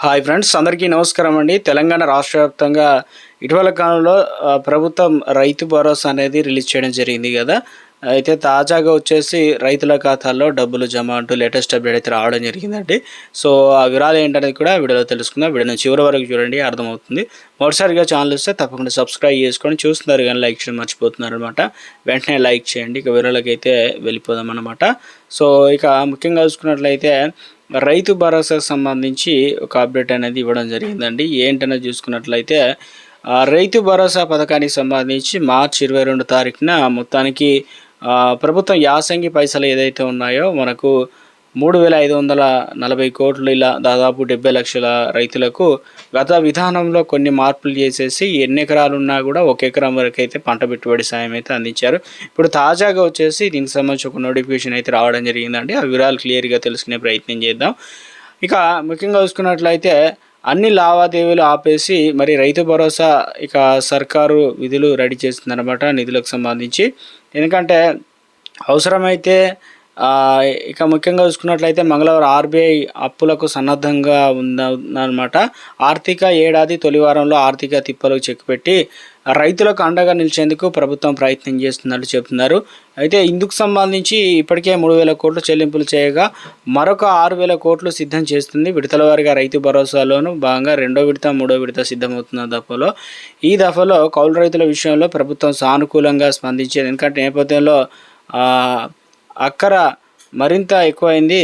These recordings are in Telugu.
హాయ్ ఫ్రెండ్స్, అందరికీ నమస్కారం అండి. తెలంగాణ రాష్ట్ర వ్యాప్తంగా ఇటీవల కాలంలో ప్రభుత్వం రైతు భరోసా అనేది రిలీజ్ చేయడం జరిగింది కదా. అయితే తాజాగా వచ్చేసి రైతుల ఖాతాల్లో డబ్బులు జమ అంటూ లేటెస్ట్ అప్డేట్ అయితే రావడం జరిగిందండి. సో ఆ వివరాలు ఏంటనేది కూడా వీడియోలో తెలుసుకుందాం. వీడియోని చివరి వరకు చూడండి, అర్థమవుతుంది. మొదటిసారిగా ఛానల్ వస్తే తప్పకుండా సబ్స్క్రైబ్ చేసుకొని చూస్తున్నారు కానీ లైక్ చేయడం మర్చిపోతున్నారు అనమాట. వెంటనే లైక్ చేయండి. ఇక వివరాలకి అయితే వెళ్ళిపోదాం అనమాట. సో ఇక ముఖ్యంగా చూసుకున్నట్లయితే రైతు భరోసాకు సంబంధించి ఒక అప్డేట్ అనేది ఇవ్వడం జరిగిందండి. ఏంటనేది చూసుకున్నట్లయితే రైతు భరోసా పథకానికి సంబంధించి మార్చి 22 తారీఖున మొత్తానికి ప్రభుత్వం యాసంగి పైసలు ఏదైతే ఉన్నాయో మనకు 3,540 కోట్లు, ఇలా దాదాపు 70 లక్షల రైతులకు గత విధానంలో కొన్ని మార్పులు చేసేసి ఎన్ని ఎకరాలు ఉన్నా కూడా 1 ఎకరం వరకు అయితే పంట పెట్టుబడి సాయం అయితే అందించారు. ఇప్పుడు తాజాగా వచ్చేసి దీనికి సంబంధించి ఒక నోటిఫికేషన్ అయితే రావడం జరిగిందండి. ఆ వివరాలు క్లియర్గా తెలుసుకునే ప్రయత్నం చేద్దాం. ఇక ముఖ్యంగా చూసుకున్నట్లయితే అన్ని లావాదేవీలు ఆపేసి మరి రైతు భరోసా ఇక సర్కారు విధులు రెడీ చేస్తుందన్నమాట, నిధులకు సంబంధించి. ఎందుకంటే అవసరమైతే ఇక ముఖ్యంగా చూసుకున్నట్లయితే మంగళవారం ఆర్బీఐ అప్పులకు సన్నద్ధంగా ఉందన్నమాట. ఆర్థిక ఏడాది తొలి వారంలో ఆర్థిక తిప్పలకు చెక్ పెట్టి రైతులకు అండగా నిలిచేందుకు ప్రభుత్వం ప్రయత్నం చేస్తున్నట్టు చెబుతున్నారు. అయితే ఇందుకు సంబంధించి ఇప్పటికే 3,000 కోట్లు చెల్లింపులు చేయగా మరొక 6,000 కోట్లు సిద్ధం చేస్తుంది. విడతల వారిగా రైతు భరోసాలోను భాగంగా 2వ విడత 3వ విడత సిద్ధమవుతున్న దఫలో ఈ దఫలో కౌలు రైతుల విషయంలో ప్రభుత్వం సానుకూలంగా స్పందించేది. ఎందుకంటే నేపథ్యంలో అక్కర మరింత ఎక్కువైంది.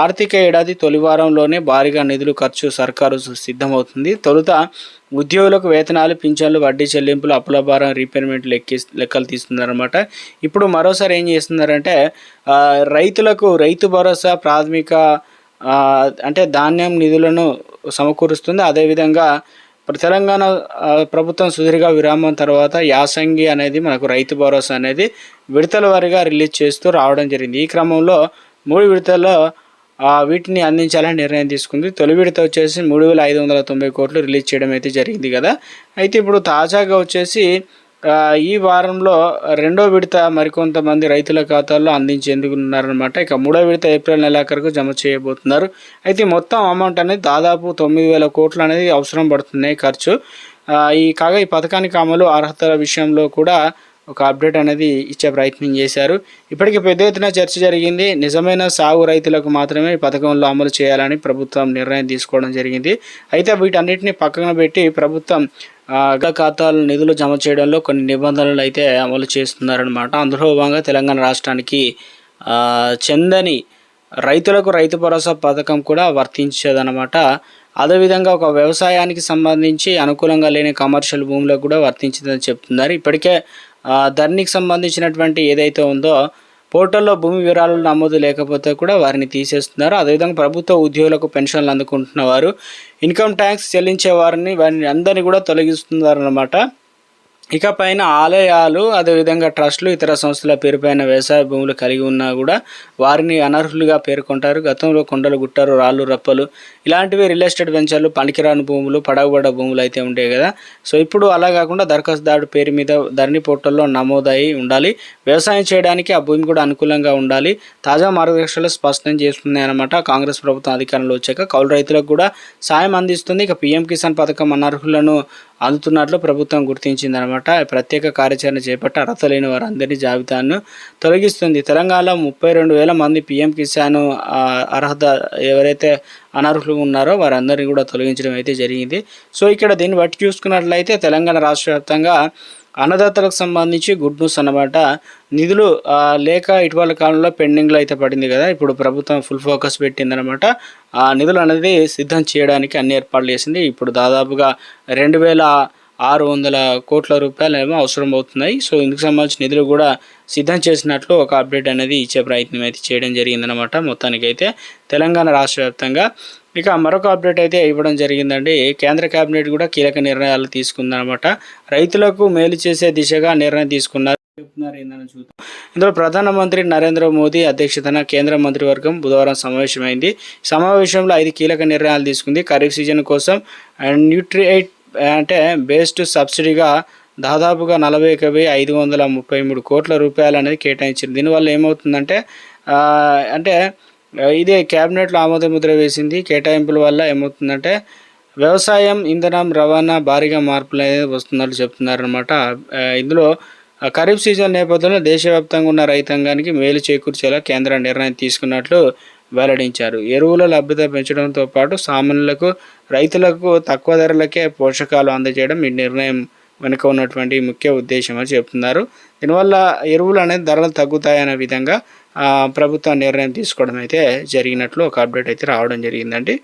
ఆర్థిక ఏడాది తొలి వారంలోనే భారీగా నిధులు ఖర్చు సర్కారు సిద్ధమవుతుంది. తొలుత ఉద్యోగులకు వేతనాలు, పింఛన్లు, వడ్డీ చెల్లింపులు, అప్పుల భారం, రీపేమెంట్ లెక్కలు తీస్తున్నారన్నమాట. ఇప్పుడు మరోసారి ఏం చేస్తున్నారంటే రైతులకు రైతు భరోసా ప్రాథమిక అంటే ధాన్యం నిధులను సమకూరుస్తుంది. అదేవిధంగా తెలంగాణ ప్రభుత్వం సుదీర్ఘ విరామం తర్వాత యాసంగి అనేది మనకు రైతు భరోసా అనేది విడతల వారీగా రిలీజ్ చేస్తూ రావడం జరిగింది. ఈ క్రమంలో 3 విడతల్లో వీటిని అందించాలని నిర్ణయం తీసుకుంది. తొలి విడత వచ్చేసి 3,590 కోట్లు రిలీజ్ చేయడం అయితే జరిగింది కదా. అయితే ఇప్పుడు తాజాగా వచ్చేసి ఈ వారంలో 2వ విడత మరికొంతమంది రైతుల ఖాతాల్లో అందించేందుకు ఉన్నారనమాట. ఇక 3వ విడత ఏప్రిల్ నెలాఖరుకు జమ చేయబోతున్నారు. అయితే మొత్తం అమౌంట్ అనేది దాదాపు 9,000 కోట్లు అనేది అవసరం పడుతున్నాయి ఖర్చు. కాగా ఈ పథకానికి అమలు అర్హతల విషయంలో కూడా ఒక అప్డేట్ అనేది ఇచ్చే ప్రయత్నం చేశారు. ఇప్పటికీ పెద్ద ఎత్తున చర్చ జరిగింది. నిజమైన సాగు రైతులకు మాత్రమే ఈ పథకంలో అమలు చేయాలని ప్రభుత్వం నిర్ణయం తీసుకోవడం జరిగింది. అయితే వీటన్నిటిని పక్కన పెట్టి ప్రభుత్వం ఖాతాలు నిధులు జమ చేయడంలో కొన్ని నిబంధనలు అయితే అమలు చేస్తున్నారనమాట. అందులో భాగంగా తెలంగాణ రాష్ట్రానికి చెందని రైతులకు రైతు భరోసా పథకం కూడా వర్తించదనమాట. అదేవిధంగా ఒక వ్యవసాయానికి సంబంధించి అనుకూలంగా లేని కమర్షియల్ భూములకు కూడా వర్తించదని చెప్తున్నారు. ఇప్పటికే ధరణికి సంబంధించినటువంటి ఏదైతే ఉందో పోర్టల్లో భూమి వివరాలు నమోదు లేకపోతే కూడా వారిని తీసేస్తున్నారు. అదేవిధంగా ప్రభుత్వ ఉద్యోగులకు పెన్షన్లు అందుకుంటున్న వారు, ఇన్కమ్ ట్యాక్స్ చెల్లించే వారిని అందరినీ కూడా తొలగిస్తున్నారన్నమాట. ఇకపైన ఆలయాలు, అదేవిధంగా ట్రస్టులు, ఇతర సంస్థల పేరుపైన వ్యవసాయ భూములు కలిగి ఉన్నా కూడా వారిని అనర్హులుగా పేర్కొంటారు. గతంలో కొండలు, గుట్టలు, రాళ్ళు, రప్పలు ఇలాంటివి రియల్ ఎస్టేట్ వెంచర్లు, పనికిరాని భూములు, పడవబడ్డ భూములు అయితే ఉండేవి కదా. సో ఇప్పుడు అలా కాకుండా దరఖాస్తుదారు పేరు మీద ధరణి పోర్టల్లో నమోదై ఉండాలి. వ్యవసాయం చేయడానికి ఆ భూమి కూడా అనుకూలంగా ఉండాలి. తాజా మార్గదర్శకాలు స్పష్టం చేస్తున్నాయి అన్నమాట. కాంగ్రెస్ ప్రభుత్వం అధికారంలో వచ్చాక కౌలు రైతులకు కూడా సాయం అందిస్తుంది. ఇక పీఎం కిసాన్ పథకం అనర్హులను అందుతున్నట్లు ప్రభుత్వం గుర్తించిందనమాట. ప్రత్యేక కార్యాచరణ చేపట్టి అర్హత లేని వారందరినీ జాబితాను తొలగిస్తుంది. తెలంగాణలో 32,000 మంది పీఎం కిసాన్ అర్హత ఎవరైతే అనర్హులు ఉన్నారో వారందరినీ కూడా తొలగించడం అయితే జరిగింది. సో ఇక్కడ దీన్ని బట్టి చూసుకున్నట్లయితే తెలంగాణ రాష్ట్ర వ్యాప్తంగా అన్నదాతలకు సంబంధించి గుడ్ న్యూస్ అన్నమాట. నిధులు లేక ఇటీవల కాలంలో పెండింగ్లో అయితే పడింది కదా. ఇప్పుడు ప్రభుత్వం ఫుల్ ఫోకస్ పెట్టిందనమాట. ఆ నిధులు అనేది సిద్ధం చేయడానికి అన్ని ఏర్పాట్లు చేసింది. ఇప్పుడు దాదాపుగా 2,600 కోట్ల రూపాయలు ఏమో అవసరం అవుతున్నాయి. సో ఇందుకు సంబంధించిన నిధులు కూడా సిద్ధం చేసినట్లు ఒక అప్డేట్ అనేది ఇచ్చే ప్రయత్నం అయితే చేయడం జరిగిందనమాట. మొత్తానికైతే తెలంగాణ రాష్ట్ర వ్యాప్తంగా. ఇక మరొక అప్డేట్ అయితే ఇవ్వడం జరిగిందండి. కేంద్ర కేబినెట్ కూడా కీలక నిర్ణయాలు తీసుకుందనమాట. రైతులకు మేలు చేసే దిశగా నిర్ణయం తీసుకున్నారు. చెప్తున్నారు ఏందని చూద్దాం. ఇందులో ప్రధానమంత్రి నరేంద్ర మోదీ అధ్యక్షతన కేంద్ర మంత్రివర్గం బుధవారం సమావేశమైంది. సమావేశంలో 5 కీలక నిర్ణయాలు తీసుకుంది. ఖరీఫ్ సీజన్ కోసం న్యూట్రియంట్ అంటే బేస్డ్ సబ్సిడీగా దాదాపుగా 41,533 కోట్ల రూపాయలు అనేది కేటాయించింది. దీనివల్ల ఏమవుతుందంటే అంటే ఇదే క్యాబినెట్‌లో ఆమోద ముద్ర వేసింది. కేటాయింపుల వల్ల ఏమవుతుందంటే వ్యవసాయం, ఇంధనం, రవాణా భారీగా మార్పులనేది వస్తున్నట్లు చెప్తున్నారనమాట. ఇందులో ఖరీఫ్ సీజన్ నేపథ్యంలో దేశవ్యాప్తంగా ఉన్న రైతాంగానికి మేలు చేకూర్చేలా కేంద్రం నిర్ణయం తీసుకున్నట్లు వెల్లడించారు. ఎరువుల లభ్యత పెంచడంతో పాటు సామాన్యులకు, రైతులకు తక్కువ ధరలకే పోషకాలు అందజేయడం ఈ నిర్ణయం వెనుక ఉన్నటువంటి ముఖ్య ఉద్దేశం అని చెప్తున్నారు. దీనివల్ల ఎరువులు అనేది ధరలు తగ్గుతాయనే విధంగా ప్రభుత్వం నిర్ణయం తీసుకోవడం అయితే జరిగినట్లు ఒక అప్డేట్ అయితే రావడం జరిగిందండి.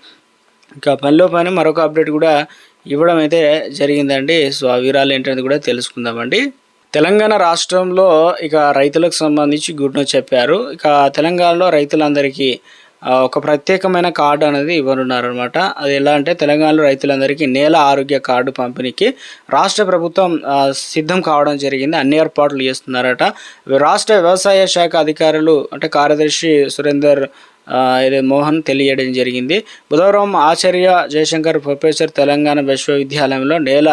ఇంకా పనిలో పని మరొక అప్డేట్ కూడా ఇవ్వడం అయితే జరిగిందండి. సో ఆ వివరాలు ఏంటనేది కూడా తెలుసుకుందామండి. తెలంగాణ రాష్ట్రంలో ఇక రైతులకు సంబంధించి గుడ్ న్యూస్ చెప్పారు. ఇక తెలంగాణలో రైతులందరికీ ఒక ప్రత్యేకమైన కార్డు అనేది ఇవ్వనున్నారనమాట. అది ఎలా అంటే తెలంగాణలో రైతులందరికీ నేల ఆరోగ్య కార్డు పంపిణీకి రాష్ట్ర ప్రభుత్వం సిద్ధం కావడం జరిగింది. అన్ని ఏర్పాట్లు చేస్తున్నారట. రాష్ట్ర వ్యవసాయ శాఖ అధికారులు అంటే కార్యదర్శి సురేందర్ మోహన్ తెలియడం జరిగింది. బుధవారం ఆచార్య జయశంకర్ ప్రొఫెసర్ తెలంగాణ విశ్వవిద్యాలయంలో నేల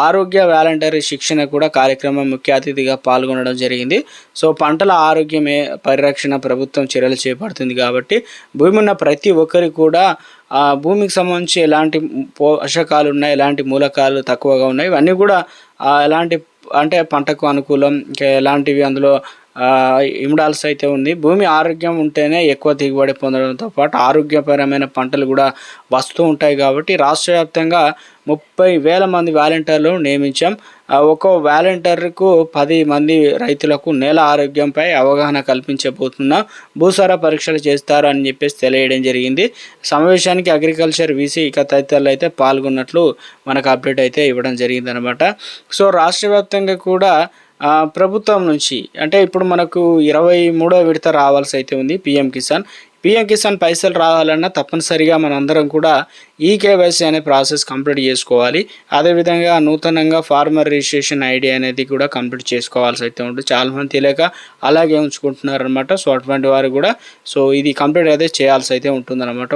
ఆరోగ్య వాలంటరీ శిక్షణ కూడా కార్యక్రమం ముఖ్య అతిథిగా పాల్గొనడం జరిగింది. సో పంటల ఆరోగ్యమే పరిరక్షణ ప్రభుత్వం చర్యలు చేపడుతుంది కాబట్టి భూమి ఉన్న ప్రతి ఒక్కరికి కూడా భూమికి సంబంధించి ఎలాంటి పోషకాలు ఉన్నాయి, ఎలాంటి మూలకాలు తక్కువగా ఉన్నాయి, ఇవన్నీ కూడా ఎలాంటి అంటే పంటకు అనుకూలం, ఇంకా ఎలాంటివి అందులో ఇమిడాల్సి అయితే ఉంది. భూమి ఆరోగ్యం ఉంటేనే ఎక్కువ దిగుబడి పొందడంతో పాటు ఆరోగ్యపరమైన పంటలు కూడా వస్తూ ఉంటాయి కాబట్టి రాష్ట్ర వ్యాప్తంగా 30,000 మంది వాలంటీర్లు నియమించాం. ఒక్కో వాలంటీర్కు 10 మంది రైతులకు నేల ఆరోగ్యంపై అవగాహన కల్పించబోతున్నాం. భూసార పరీక్షలు చేస్తారు అని చెప్పేసి తెలియడం జరిగింది. సమావేశానికి అగ్రికల్చర్ వీసీ ఇక తదితరులు అయితే పాల్గొన్నట్లు మనకు అప్డేట్ అయితే ఇవ్వడం జరిగిందనమాట. సో రాష్ట్ర వ్యాప్తంగా కూడా ప్రభుత్వం నుంచి అంటే ఇప్పుడు మనకు 23వ విడత రావాల్సి అయితే ఉంది పిఎం కిసాన్ పైసలు రావాలన్నా తప్పనిసరిగా మనందరం కూడా కేవైసీ అనే ప్రాసెస్ కంప్లీట్ చేసుకోవాలి. అదేవిధంగా నూతనంగా ఫార్మర్ రిజిస్ట్రేషన్ ఐడి అనేది కూడా కంప్లీట్ చేసుకోవాల్సి అయితే ఉంటుంది. చాలామంది తెలియక అలాగే ఉంచుకుంటున్నారనమాట. సో అటువంటి వారు కూడా సో ఇది కంప్లీట్ అయితే చేయాల్సి అయితే ఉంటుందన్నమాట.